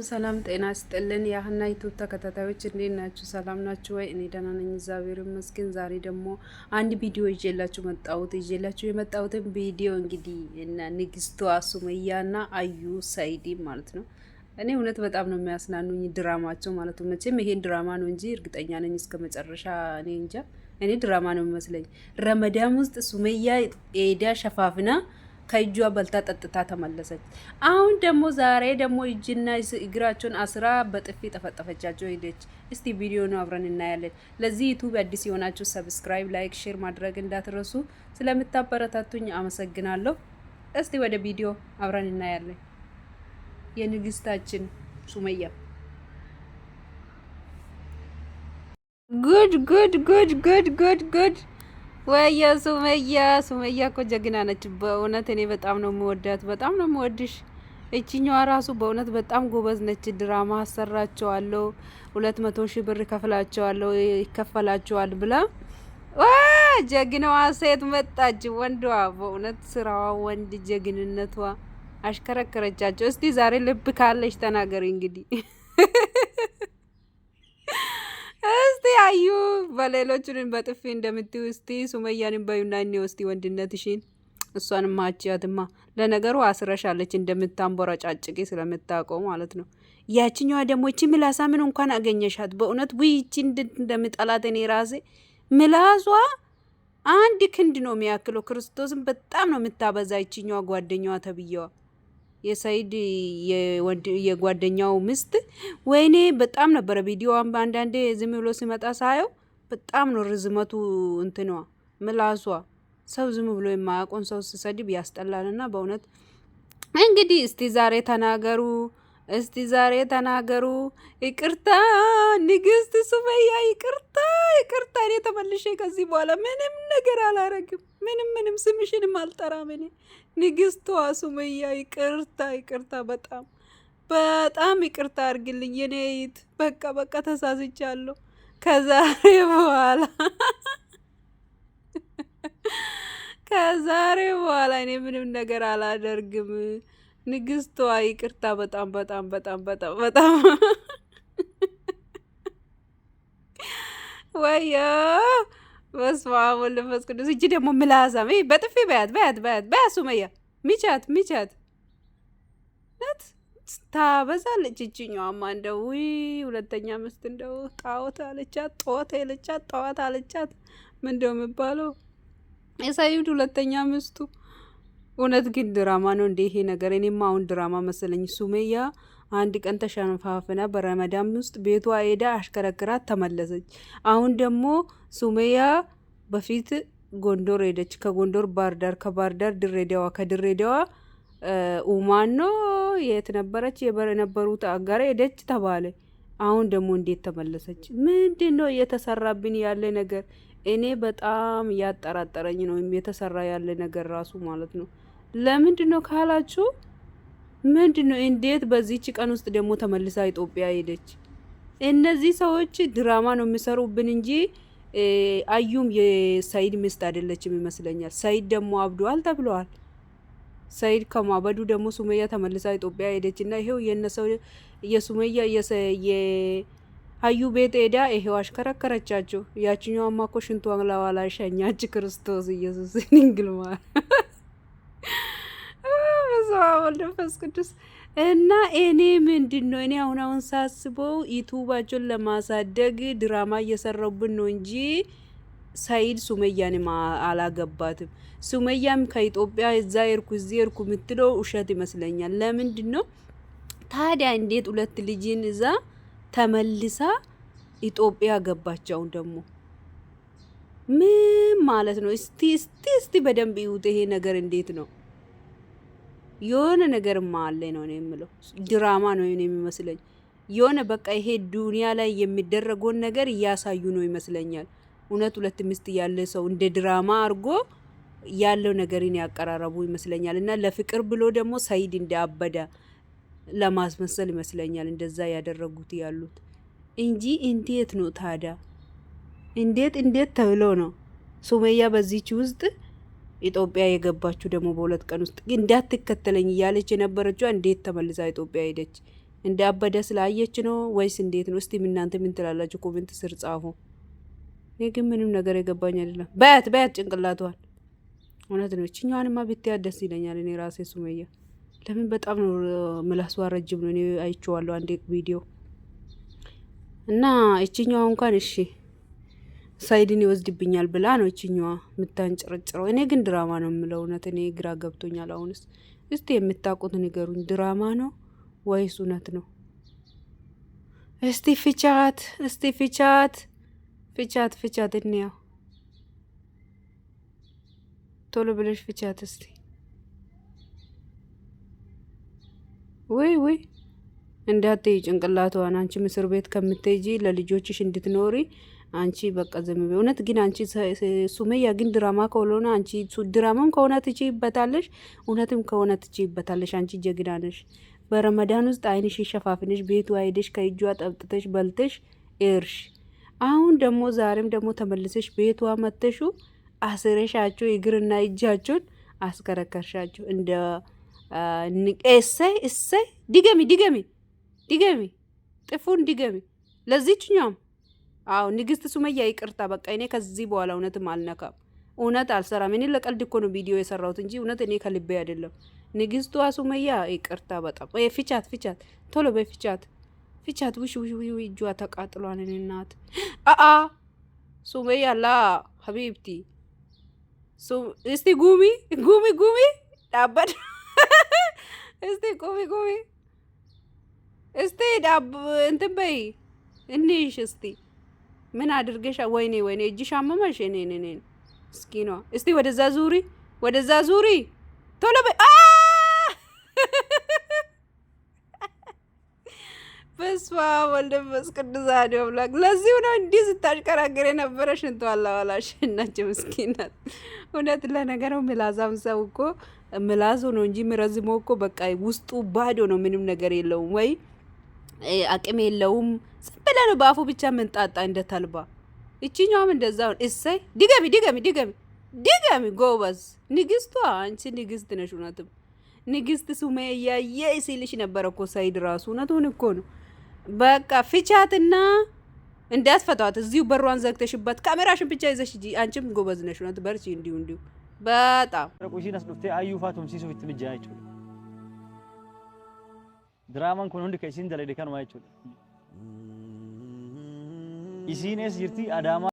ሰላም ጤና ይስጥልን። የሀና ዩቱብ ተከታታዮች እንዴት ናችሁ? ሰላም ናችሁ ወይ? እኔ ደህና ነኝ፣ እግዚአብሔር ይመስገን። ዛሬ ደግሞ አንድ ቪዲዮ ይዤላችሁ የመጣሁትን ቪዲዮ እንግዲህ እና ንግስቷ ሱመያና አዩ ሰይዲ ማለት ነው። እኔ እውነት በጣም ነው የሚያስናኑኝ ድራማቸው ማለት ነው። መቼም ይሄን ድራማ ነው እንጂ እርግጠኛ ነኝ እስከ መጨረሻ እኔ እንጃ፣ እኔ ድራማ ነው የሚመስለኝ። ረመዳን ውስጥ ሱመያ ኤዳ ሸፋፍና ከእጇ በልታ ጠጥታ ተመለሰች። አሁን ደግሞ ዛሬ ደግሞ እጅና እግራቸውን አስራ በጥፊ ጠፈጠፈቻቸው ሄደች። እስቲ ቪዲዮ ነው አብረን እናያለን። ለዚህ ዩቱብ አዲስ የሆናችሁ ሰብስክራይብ፣ ላይክ፣ ሼር ማድረግ እንዳትረሱ። ስለምታበረታቱኝ አመሰግናለሁ። እስቲ ወደ ቪዲዮ አብረን እናያለን። የንግስታችን ሱመያ ጉድ ጉድ ጉድ ጉድ ጉድ ጉድ ወያ ሱመያ እኮ ጀግና ነች በእውነት። እኔ በጣም ነው የምወዳት፣ በጣም ነው የምወድሽ። እቺኛዋ ራሱ በእውነት በጣም ጎበዝ ነች። ድራማ አሰራቸዋለሁ 200,000 ብር ከፍላቸዋለሁ ይከፈላቸዋል ብላ ጀግናዋ ሴት መጣች። ወንዷ በእውነት ስራዋ ወንድ ጀግንነቷ አሽከረከረቻቸው። እስቲ ዛሬ ልብ ካለሽ ተናገሪ እንግዲህ እስቲ አዩ በሌሎቹን በጥፊ እንደምትዩ እስቲ ሱመያንን በዩና እኔው እስቲ ወንድነትሽን እሷንም ማቻትማ። ለነገሩ አስረሻለች እንደምታንቦራጫጭቂ ስለምታውቀው ማለት ነው። ያችኛዋ ደግሞ እቺ ምላሳ ምን እንኳን አገኘሻት በእውነት ውይ! እቺ እንደምጠላት እኔ ራሴ ምላሷ አንድ ክንድ ነው የሚያክለው። ክርስቶስን በጣም ነው የምታበዛ ይችኛዋ ጓደኛዋ ተብዬዋ የሰይድ የጓደኛው ምስት። ወይኔ በጣም ነበረ ቪዲዮ አንዳንዴ ዝም ብሎ ሲመጣ ሳየው በጣም ነው ርዝመቱ እንትኗ ምላሷ። ሰው ዝም ብሎ የማያውቀውን ሰው ሲሰድብ ያስጠላልና በእውነት እንግዲህ እስቲ ዛሬ ተናገሩ። ይቅርታ ንግስት ሱመያ፣ ይቅርታ ይቅርታ። እኔ ተመልሼ ከዚህ በኋላ ምንም ነገር አላረግም። ምንም ስምሽንም አልጠራም። እኔ ንግስቷ ሱመያ ይቅርታ ይቅርታ፣ በጣም በጣም ይቅርታ አርግልኝ የኔ እህት። በቃ ተሳስቻለሁ። ከዛሬ በኋላ እኔ ምንም ነገር አላደርግም። ንግስቷ ይቅርታ፣ በጣም ወዮ በስመ አብ ወወልድ ወመንፈስ ቅዱስ። እጅ ደግሞ ምላዛም በጥፊ በያት ሱመያ ሚቻት ነት ታበዛለች። እችኛዋማ እንደው ሁለተኛ ምስት እንደው ጣዖት አለቻት፣ ጠዋት አለቻት። ምንድነው የሚባለው የሰይድ ሁለተኛ ምስቱ። እውነት ግን ድራማ ነው እንዴ ይሄ ነገር? እኔማ አሁን ድራማ መሰለኝ። ሱመያ አንድ ቀን ተሸንፋፍና በረመዳን ውስጥ ቤቷ ሄዳ አሽከረክራት ተመለሰች። አሁን ደግሞ ሱመያ በፊት ጎንደር ሄደች፣ ከጎንደር ባህርዳር፣ ከባህርዳር ድሬዳዋ፣ ከድሬዳዋ ኡማን ነው የት ነበረች የነበሩት አጋር ሄደች ተባለ። አሁን ደግሞ እንዴት ተመለሰች? ምንድን ነው እየተሰራብን ያለ ነገር? እኔ በጣም እያጠራጠረኝ ነው የተሰራ ያለ ነገር ራሱ ማለት ነው። ለምንድን ነው ካላችሁ ምንድን ነው እንዴት በዚህች ቀን ውስጥ ደግሞ ተመልሳ ኢትዮጵያ ሄደች? እነዚህ ሰዎች ድራማ ነው የሚሰሩብን እንጂ አዩም የሰይድ ሚስት አይደለችም ይመስለኛል። ሰይድ ደግሞ አብዷል ተብለዋል። ሰይድ ከማበዱ ደግሞ ሱመያ ተመልሳ ኢትዮጵያ ሄደች እና ይሄው የነሰው የሱመያ የአዩ ቤት ሄዳ ይሄው አሽከረከረቻቸው። ያችኛዋማ እኮ ሽንቷን ለዋላ ሸኛች። ክርስቶስ ኢየሱስ ንግልማ ወልደ መንፈስ ቅዱስ እና እኔ ምንድን ነው እኔ አሁን ሳስበው ዩቱባቸውን ለማሳደግ ድራማ እየሰራውብን ነው እንጂ ሰይድ ሱመያንም አላገባትም። ሱመያም ከኢትዮጵያ እዛ እርኩ እዚህ እርኩ የምትለው ውሸት ይመስለኛል። ለምንድን ነው ታዲያ እንዴት ሁለት ልጅን እዛ ተመልሳ ኢትዮጵያ ገባቸው? ደግሞ ምን ማለት ነው? እስቲ በደንብ ይውጥ ይሄ ነገር እንዴት ነው? የሆነ ነገር ማለ ነው የምለው። ድራማ ነው የሚመስለኝ። የሆነ በቃ ይሄ ዱንያ ላይ የሚደረገውን ነገር እያሳዩ ነው ይመስለኛል። እውነት ሁለት ሚስት ያለ ሰው እንደ ድራማ አድርጎ ያለው ነገርን ያቀራረቡ ይመስለኛል። እና ለፍቅር ብሎ ደግሞ ሰይድ እንዳበዳ ለማስመሰል ይመስለኛል እንደዛ ያደረጉት ያሉት እንጂ እንዴት ነው ታዲያ? እንዴት ተብሎ ነው ሱመያ በዚች ውስጥ ኢትዮጵያ የገባችሁ? ደግሞ በሁለት ቀን ውስጥ እንዳትከተለኝ እያለች የነበረችው እንዴት ተመልሳ ኢትዮጵያ ሄደች? እንደ አበደ ስላየች ነው ወይስ እንዴት ነው? እስቲ እናንተ ምን ትላላችሁ? ኮሜንት ስር ጻፉ። እኔ ግን ምንም ነገር የገባኝ አይደለም። በያት ጭንቅላቷን። እውነት ነው። እችኛዋንማ ብትያት ደስ ይለኛል። እኔ ራሴ ሱመያ ለምን በጣም ነው ምላሷ ረጅም ነው። እኔ አይቼዋለሁ አንዴ ቪዲዮ እና እችኛዋ እንኳን እሺ ሳይድን ይወስድብኛል ብላ ነው እችኛዋ የምታንጨረጭረው። እኔ ግን ድራማ ነው የምለው። እውነት እኔ ግራ ገብቶኛል። አሁንስ እስቲ የምታውቁት ንገሩኝ። ድራማ ነው ወይስ እውነት ነው? እስቲ ፍቻት እንያው። ቶሎ ብለሽ ፍቻት እስቲ። ወይ እንዳትይ ጭንቅላቷን። አንቺ ምስር ቤት ከምትሄጂ ለልጆችሽ እንድትኖሪ አንቺ በቃ ዝም በይ። እውነት ግን አንቺ ሱመያ ግን ድራማ ከሆነ አንቺ ድራማም ከሆነ ትችይበታለሽ፣ እውነትም ከሆነ ትችይበታለሽ። አንቺ ጀግና ነሽ። በረመዳን ውስጥ አይንሽ ሸፋፍነሽ ቤቱ አይደሽ ከእጇ ጠብጥተሽ በልተሽ እርሽ። አሁን ደግሞ ዛሬም ደግሞ ተመልሰሽ ቤቷ መተሹ አስረሻቸው እግርና እጃቸውን አስከረከርሻቸው። እንደ እሰይ ድገሚ ጥፉን ድገሚ ለዚችኛም። አዎ ንግስት ሱመያ ይቅርታ። በቃ እኔ ከዚህ በኋላ እውነትም አልነካም፣ እውነት አልሰራም። እኔ ለቀልድ እኮ ነው ቪዲዮ የሰራሁት እንጂ እውነት እኔ ከልቤ አይደለም። ንግስቷ ሱመያ ይቅርታ በጣም ፍቻት፣ ቶሎ በይ ፍቻት። ውሽ እጇ ተቃጥሏል። እኔ እናት ሱመያ ላ ሀቢብቲ እስቲ ጉሚ ዳበድ እስቲ ጉሚ እስቲ ዳብ እንትን በይ እንይሽ እስቲ ምን አድርገሻ? ወይኔ እጅሽ አመመሽ። እኔ እስኪ ነው እስቲ ወደዛ ዙሪ ቶሎ በይ። በስመ አብ ወወልድ ወመንፈስ ቅዱስ አሐዱ አምላክ። ለዚሁ ነው እንዲህ ስታሽከራከር የነበረ ሽንቷ አላዋላሽ እናቸው ምስኪናት። እውነት ለነገሩ ምላዛም ሰው እኮ ምላሱ ነው እንጂ ምረዝሞ እኮ በቃ ውስጡ ባዶ ነው፣ ምንም ነገር የለውም ወይ አቅም የለውም። ዝም ብለህ ነው በአፉ ብቻ ምንጣጣ እንደ ተልባ። እቺኛውም እንደዛው። እሰይ ድገሚ ጎበዝ። ንግስቷ አንቺ ንግስት ነሽ። እውነትም ንግስት ሱመያ ሲልሽ ነበረ እኮ ሳይድ ራሱ እውነቱን እኮ ነው። በቃ ፍቻትና እንዳትፈቷት እዚሁ በሯን ዘግተሽበት ካሜራሽን ብቻ ይዘሽ እንጂ አንቺም ጎበዝ ነሽ። እውነት በርቺ። እንዲሁ በጣም ቆሺን አስዱፍቴ አዩፋቱም ሲሱ ፍትምጃ አይችል ድራማን ኮን ሁንድ ከሲን ደለ ደካን ማይችል ኢሲኔስ ይርቲ አዳማ